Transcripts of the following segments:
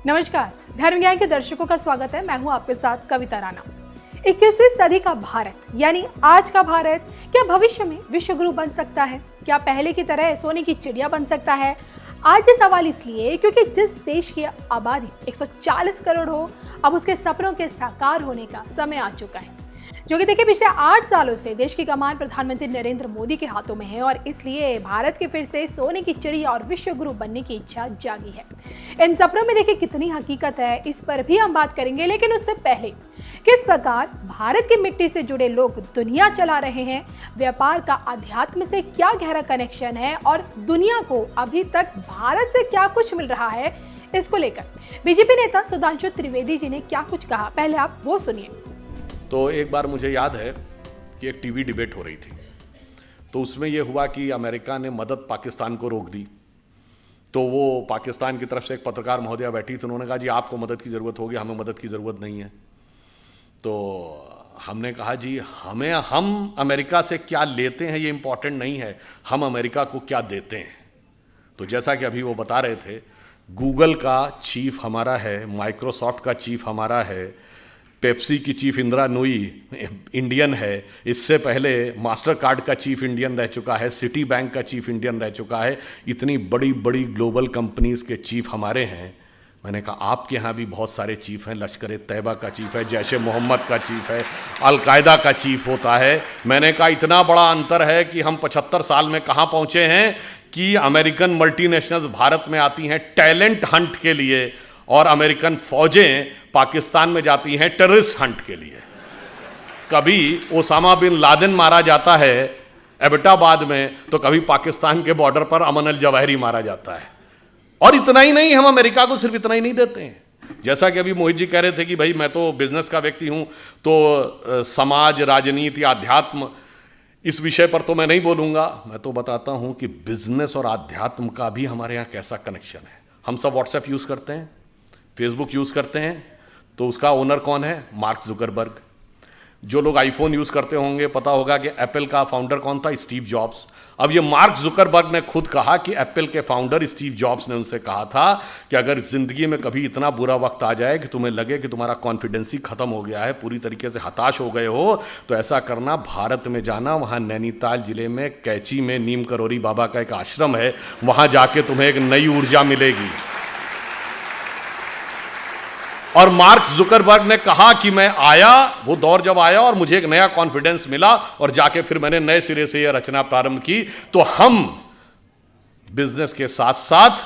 नमस्कार, धर्म ज्ञान के दर्शकों का स्वागत है। मैं हूं आपके साथ कविता राणा। 21वीं सदी का भारत यानी आज का भारत क्या भविष्य में विश्व गुरु बन सकता है? क्या पहले की तरह सोने की चिड़िया बन सकता है? आज ये सवाल इसलिए क्योंकि जिस देश की आबादी 140 करोड़ हो, अब उसके सपनों के साकार होने का समय आ चुका है। जो कि देखिए पिछले 8 सालों से देश की कमान प्रधानमंत्री नरेंद्र मोदी के हाथों में है और इसलिए भारत के फिर से सोने की चिड़िया और विश्व गुरु बनने की इच्छा जागी है। इन सपनों में देखिए कितनी हकीकत है, इस पर भी हम बात करेंगे, लेकिन उससे पहले किस प्रकार भारत की मिट्टी से जुड़े लोग दुनिया चला रहे हैं, व्यापार का अध्यात्म से क्या गहरा कनेक्शन है और दुनिया को अभी तक भारत से क्या कुछ मिल रहा है, इसको लेकर बीजेपी नेता सुधांशु त्रिवेदी जी ने क्या कुछ कहा, पहले आप वो सुनिए। तो एक बार मुझे याद है कि एक टीवी डिबेट हो रही थी, तो उसमें यह हुआ कि अमेरिका ने मदद पाकिस्तान को रोक दी। तो वो पाकिस्तान की तरफ से एक पत्रकार महोदया बैठी थी, उन्होंने कहा जी आपको मदद की ज़रूरत होगी, हमें मदद की ज़रूरत नहीं है। तो हमने कहा जी हम अमेरिका से क्या लेते हैं ये इंपॉर्टेंट नहीं है, हम अमेरिका को क्या देते हैं। तो जैसा कि अभी वो बता रहे थे, गूगल का चीफ हमारा है, माइक्रोसॉफ्ट का चीफ हमारा है, पेप्सी की चीफ इंदिरा नूई इंडियन है, इससे पहले मास्टर कार्ड का चीफ इंडियन रह चुका है, सिटी बैंक का चीफ इंडियन रह चुका है, इतनी बड़ी बड़ी ग्लोबल कंपनीज के चीफ हमारे हैं। मैंने कहा आपके यहाँ भी बहुत सारे चीफ हैं, लश्कर तैयबा का चीफ है, जैश ए मोहम्मद का चीफ है, अलकायदा का चीफ होता है। मैंने कहा इतना बड़ा अंतर है कि हम 75 साल में कहाँ पहुँचे हैं कि अमेरिकन मल्टीनेशनल्स भारत में आती हैं टैलेंट हंट के लिए और अमेरिकन फौजें पाकिस्तान में जाती हैं टेररिस्ट हंट के लिए। कभी ओसामा बिन लादेन मारा जाता है एबटाबाद में, तो कभी पाकिस्तान के बॉर्डर पर अमन अल जवाहिरी मारा जाता है। और इतना ही नहीं, हम अमेरिका को सिर्फ इतना ही नहीं देते हैं। जैसा कि अभी मोहित जी कह रहे थे कि भाई मैं तो बिजनेस का व्यक्ति हूं, तो समाज, राजनीति, आध्यात्म, इस विषय पर तो मैं नहीं बोलूंगा। मैं तो बताता हूं कि बिजनेस और आध्यात्म का भी हमारे यहां कैसा कनेक्शन है। हम सब व्हाट्सएप यूज करते हैं, फेसबुक यूज करते हैं, तो उसका ओनर कौन है? Mark Zuckerberg. जो लोग आईफोन यूज करते होंगे पता होगा कि एप्पल का फाउंडर कौन था? Steve jobs. अब ये मार्क जुकरबर्ग ने खुद कहा कि एप्पल के फाउंडर स्टीव जॉब्स ने उनसे कहा था कि अगर जिंदगी में कभी इतना बुरा वक्त आ जाए कि तुम्हें लगे कि तुम्हारा कॉन्फिडेंस ही खत्म हो गया है, पूरी तरीके से हताश हो गए हो, तो ऐसा करना, भारत में जाना, वहां नैनीताल जिले में कैची में नीम करोरी बाबा का एक आश्रम है, वहां जाके तुम्हें एक नई ऊर्जा मिलेगी। और मार्क जुकरबर्ग ने कहा कि मैं आया, वो दौर जब आया और मुझे एक नया कॉन्फिडेंस मिला और जाके फिर मैंने नए सिरे से यह रचना प्रारंभ की। तो हम बिजनेस के साथ साथ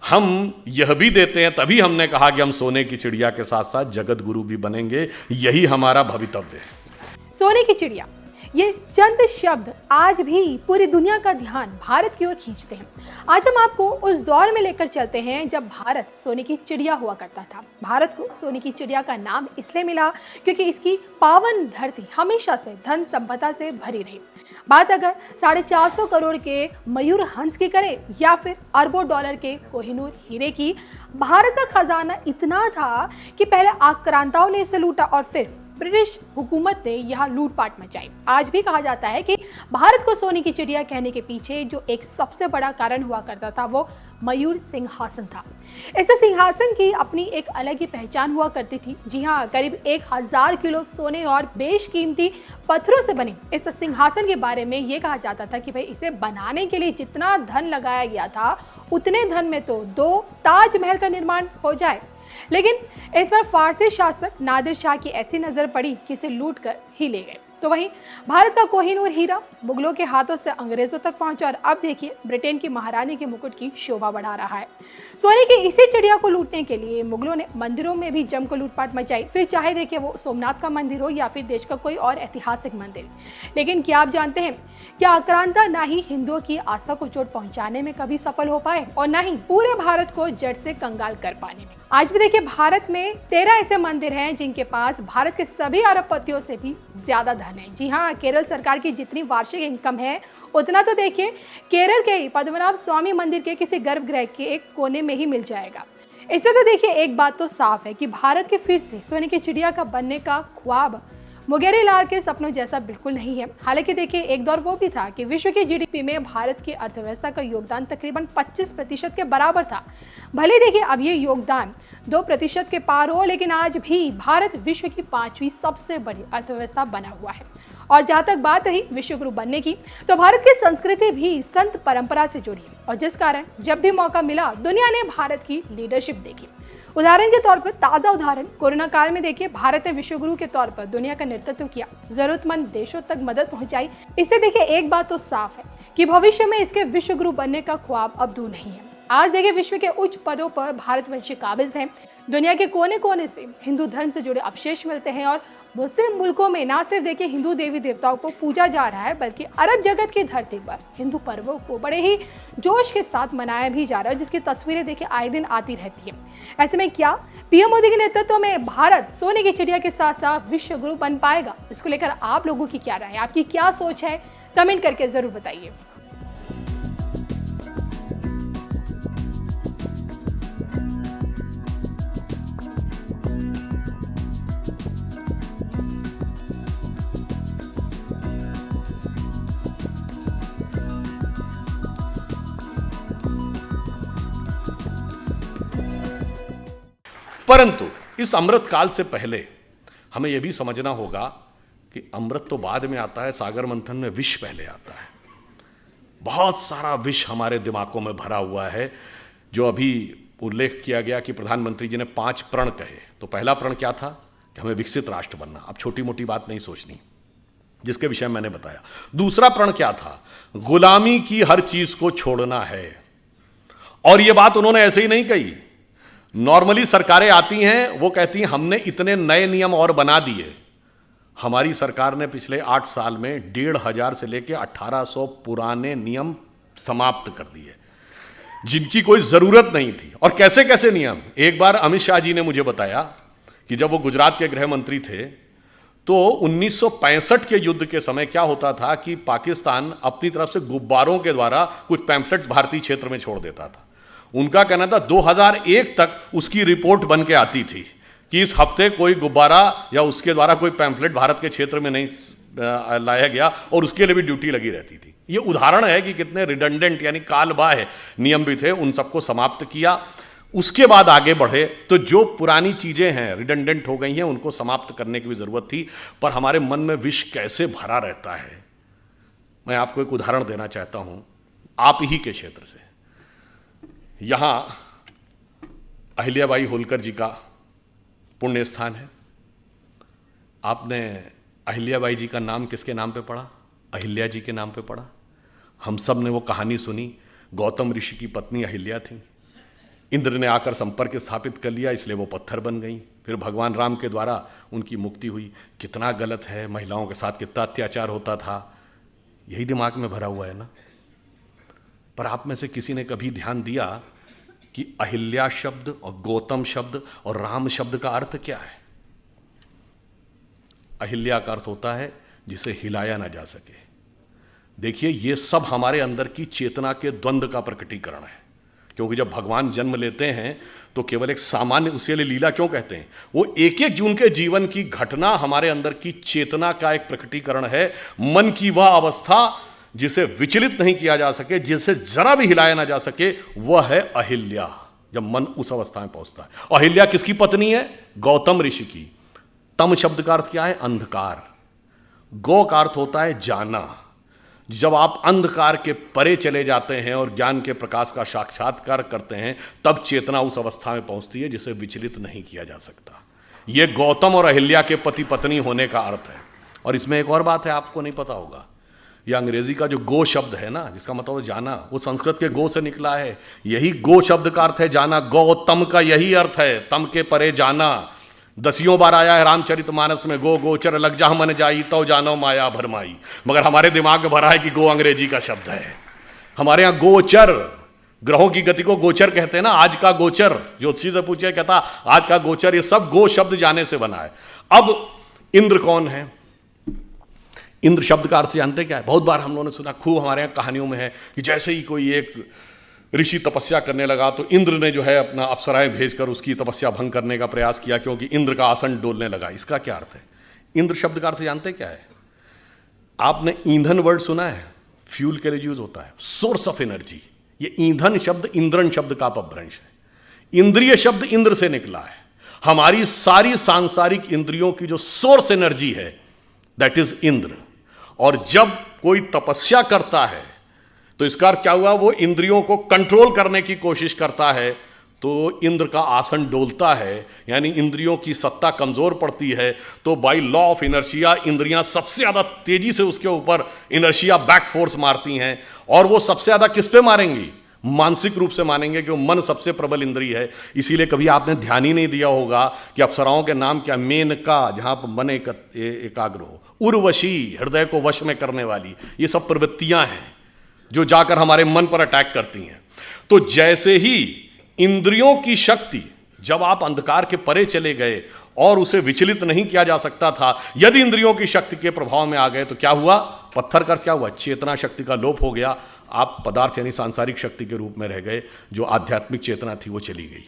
हम यह भी देते हैं, तभी हमने कहा कि हम सोने की चिड़िया के साथ साथ जगत गुरु भी बनेंगे। यही हमारा भवितव्य है। सोने की चिड़िया, ये चंद शब्द आज भी पूरी दुनिया का ध्यान भारत की ओर खींचते हैं। आज हम आपको उस दौर में लेकर चलते हैं जब भारत सोने की चिड़िया हुआ करता था। भारत को सोने की चिड़िया का नाम इसलिए मिला क्योंकि इसकी पावन धरती हमेशा से धन संपदा से भरी रही। बात अगर 450 करोड़ के मयूर हंस की करें या फिर अरबों डॉलर के कोहिनूर हीरे की, भारत का खजाना इतना था कि पहले आक्रांताओं ने इसे लूटा और फिर ब्रिटिश हुकूमत ने यहाँ लूटपाट मचाई। आज भी कहा जाता है कि भारत को सोने की चिड़िया कहने के पीछे जो एक सबसे बड़ा कारण हुआ करता था वो मयूर सिंहासन था। इस सिंहासन की अपनी एक अलग ही पहचान हुआ करती थी। जी हाँ, करीब 1000 किलो सोने और बेशकीमती पत्थरों से बने इस सिंहासन के बारे में ये कहा जाता था कि भाई इसे बनाने के लिए जितना धन लगाया गया था, उतने धन में तो 2 ताजमहल का निर्माण हो जाए। लेकिन इस पर फारसी शासक नादिर शाह की ऐसी नजर पड़ी कि इसे लूट कर ही ले गए। तो वहीं भारत का कोहिनूर हीरा मुगलों के हाथों से अंग्रेजों तक पहुंचा और अब देखिए ब्रिटेन की महारानी के मुकुट की शोभा बढ़ा रहा है। सोने की इसी चिड़िया को लूटने के लिए मुगलों ने मंदिरों में भी जमकर लूटपाट मचाई, फिर चाहे देखिए वो सोमनाथ का मंदिर हो या फिर देश का कोई और ऐतिहासिक मंदिर। लेकिन क्या आप जानते हैं, क्या आक्रांता ना ही हिंदुओं की आस्था को चोट पहुंचाने में कभी सफल हो पाए और ना ही पूरे भारत को जड़ से कंगाल कर पाने में। आज भी देखिए भारत में 13 ऐसे मंदिर हैं जिनके पास भारत के सभी अरबपतियों से भी ज्यादा धन है। जी हाँ, केरल सरकार की जितनी वार्षिक इनकम है उतना तो देखिए केरल के ही पद्मनाभ स्वामी मंदिर के किसी गर्भगृह के एक कोने में ही मिल जाएगा। इससे तो देखिए एक बात तो साफ है कि भारत के फिर से सोने की चिड़िया का बनने का ख्वाब मुंगेरी लाल के सपनों जैसा बिल्कुल नहीं है। हालांकि देखिए, एक दौर वो भी था कि विश्व की जीडीपी में भारत की अर्थव्यवस्था का योगदान तकरीबन 25% के बराबर था। भले देखिए अब ये योगदान 2% के पार हो, लेकिन आज भी भारत विश्व की 5वीं सबसे बड़ी अर्थव्यवस्था बना हुआ है। और जहाँ तक बात रही विश्व गुरु बनने की, तो भारत की संस्कृति भी संत परंपरा से जुड़ी है, और जिस कारण जब भी मौका मिला दुनिया ने भारत की लीडरशिप देखी। उदाहरण के तौर पर, ताजा उदाहरण कोरोना काल में देखिए, भारत ने विश्व गुरु के तौर पर दुनिया का नेतृत्व किया, जरूरतमंद देशों तक मदद पहुंचाई। इससे देखिए एक बात तो साफ है कि भविष्य में इसके विश्व गुरु बनने का ख्वाब अब दूर नहीं है। आज देखिए विश्व के उच्च पदों पर भारतवंशी काबिज हैं। दुनिया के कोने कोने से हिंदू धर्म से जुड़े अवशेष मिलते हैं, और मुस्लिम मुल्कों में ना सिर्फ देखिए हिंदू देवी देवताओं को पूजा जा रहा है, बल्कि अरब जगत की धरती पर हिंदू पर्वों को बड़े ही जोश के साथ मनाया भी जा रहा है, जिसकी तस्वीरें देखिए आए दिन आती रहती है। ऐसे में क्या पीएम मोदी के नेतृत्व में भारत सोने की चिड़िया के साथ साथ विश्व गुरु बन पाएगा? इसको लेकर आप लोगों की क्या राय है, आपकी क्या सोच है, कमेंट करके जरूर बताइए। परंतु इस अमृत काल से पहले हमें यह भी समझना होगा कि अमृत तो बाद में आता है, सागर मंथन में विष पहले आता है। बहुत सारा विष हमारे दिमागों में भरा हुआ है। जो अभी उल्लेख किया गया कि प्रधानमंत्री जी ने 5 प्रण कहे, तो पहला प्रण क्या था कि हमें विकसित राष्ट्र बनना। अब छोटी मोटी बात नहीं सोचनी, जिसके विषय मैंने बताया। दूसरा प्रण क्या था? गुलामी की हर चीज को छोड़ना है। और यह बात उन्होंने ऐसे ही नहीं कही। नॉर्मली सरकारें आती हैं, वो कहती हैं हमने इतने नए नियम और बना दिए। हमारी सरकार ने पिछले 8 साल में 1500 से लेकर 1800 पुराने नियम समाप्त कर दिए, जिनकी कोई जरूरत नहीं थी। और कैसे कैसे नियम? एक बार अमित शाह जी ने मुझे बताया कि जब वो गुजरात के गृह मंत्री थे, तो 1965 के युद्ध के समय क्या होता था कि पाकिस्तान अपनी तरफ से गुब्बारों के द्वारा कुछ पैम्फलेट्स भारतीय क्षेत्र में छोड़ देता था। उनका कहना था 2001 तक उसकी रिपोर्ट बन के आती थी कि इस हफ्ते कोई गुब्बारा या उसके द्वारा कोई पैम्फलेट भारत के क्षेत्र में नहीं लाया गया, और उसके लिए भी ड्यूटी लगी रहती थी। ये उदाहरण है कि कितने रिडंडेंट यानी कालबाह्य नियम भी थे, उन सबको समाप्त किया। उसके बाद आगे बढ़े तो जो पुरानी चीजें हैं रिडंडेंट हो गई हैं, उनको समाप्त करने की भी जरूरत थी। पर हमारे मन में विष कैसे भरा रहता है, मैं आपको एक उदाहरण देना चाहता हूं आप ही के क्षेत्र से। यहां अहिल्याबाई होलकर जी का पुण्य स्थान है। आपने अहिल्याबाई जी का नाम किसके नाम पे पढ़ा? अहिल्या जी के नाम पे पढ़ा। हम सब ने वो कहानी सुनी। गौतम ऋषि की पत्नी अहिल्या थी। इंद्र ने आकर संपर्क स्थापित कर लिया, इसलिए वो पत्थर बन गई। फिर भगवान राम के द्वारा उनकी मुक्ति हुई। कितना गलत है, महिलाओं के साथ कितना अत्याचार होता था, यही दिमाग में भरा हुआ है ना। पर आप में से किसी ने कभी ध्यान दिया कि अहिल्या शब्द और गौतम शब्द और राम शब्द का अर्थ क्या है? अहिल्या का अर्थ होता है जिसे हिलाया ना जा सके। देखिए, ये सब हमारे अंदर की चेतना के द्वंद्व का प्रकटीकरण है। क्योंकि जब भगवान जन्म लेते हैं तो केवल एक सामान्य, उसके लिए लीला क्यों कहते हैं? वो एक एक जून के जीवन की घटना हमारे अंदर की चेतना का एक प्रकटीकरण है। मन की वह अवस्था जिसे विचलित नहीं किया जा सके, जिसे जरा भी हिलाया ना जा सके, वह है अहिल्या। जब मन उस अवस्था में पहुंचता है। अहिल्या किसकी पत्नी है? गौतम ऋषि की। तम शब्द का अर्थ क्या है? अंधकार। गौ का अर्थ होता है जाना। जब आप अंधकार के परे चले जाते हैं और ज्ञान के प्रकाश का साक्षात्कार करते हैं, तब चेतना उस अवस्था में पहुंचती है जिसे विचलित नहीं किया जा सकता। यह गौतम और अहिल्या के पति पत्नी होने का अर्थ है। और इसमें एक और बात है, आपको नहीं पता होगा। यह अंग्रेजी का जो गो शब्द है ना, जिसका मतलब है जाना, वो संस्कृत के गो से निकला है। यही गो शब्द का अर्थ है जाना। गौतम का यही अर्थ है, तम के परे जाना। 10 बार आया है रामचरितमानस में, गो गोचर लग जा मन जाई तो जानो माया भरमाई। मगर हमारे दिमाग में भरा है कि गो अंग्रेजी का शब्द है। हमारे यहाँ गोचर, ग्रहों की गति को गोचर कहते हैं ना। आज का गोचर, ज्योतिषी से पूछे, कहता आज का गोचर, ये सब गो शब्द जाने से बना है। अब इंद्र कौन है? इंद्र शब्द का अर्थ जानते क्या है? बहुत बार हम लोगों ने सुना, खूब हमारे यहाँ कहानियों में है कि जैसे ही कोई एक ऋषि तपस्या करने लगा तो इंद्र ने जो है अपना अप्सराएं भेजकर उसकी तपस्या भंग करने का प्रयास किया, क्योंकि इंद्र का आसन डोलने लगा। इसका क्या अर्थ है? इंद्र शब्द का अर्थ जानते क्या है? आपने ईंधन वर्ड सुना है? फ्यूल के लिए यूज होता है, सोर्स ऑफ एनर्जी। ये ईंधन शब्द इंद्रन शब्द का अपभ्रंश है। इंद्रिय शब्द इंद्र से निकला है। हमारी सारी सांसारिक इंद्रियों की जो सोर्स एनर्जी है दैट इज इंद्र। और जब कोई तपस्या करता है तो इसका अर्थ क्या हुआ? वो इंद्रियों को कंट्रोल करने की कोशिश करता है तो इंद्र का आसन डोलता है, यानी इंद्रियों की सत्ता कमजोर पड़ती है। तो बाय लॉ ऑफ इनर्शिया इंद्रियां सबसे ज्यादा तेजी से उसके ऊपर इनर्शिया बैक फोर्स मारती हैं। और वो सबसे ज्यादा किस पे मारेंगी? मानसिक रूप से मानेंगे, कि मन सबसे प्रबल इंद्रिय है। इसीलिए कभी आपने ध्यान ही नहीं दिया होगा कि अप्सराओं के नाम क्या? मेनका, जहां पर मन एकाग्र हो, उर्वशी, हृदय को वश में करने वाली। ये सब प्रवृत्तियां हैं जो जाकर हमारे मन पर अटैक करती हैं। तो जैसे ही इंद्रियों की शक्ति, जब आप अंधकार के परे चले गए और उसे विचलित नहीं किया जा सकता था, यदि इंद्रियों की शक्ति के प्रभाव में आ गए तो क्या हुआ? पत्थर का क्या हुआ? चेतना शक्ति का लोप हो गया। आप पदार्थ यानी सांसारिक शक्ति के रूप में रह गए। जो आध्यात्मिक चेतना थी वो चली गई।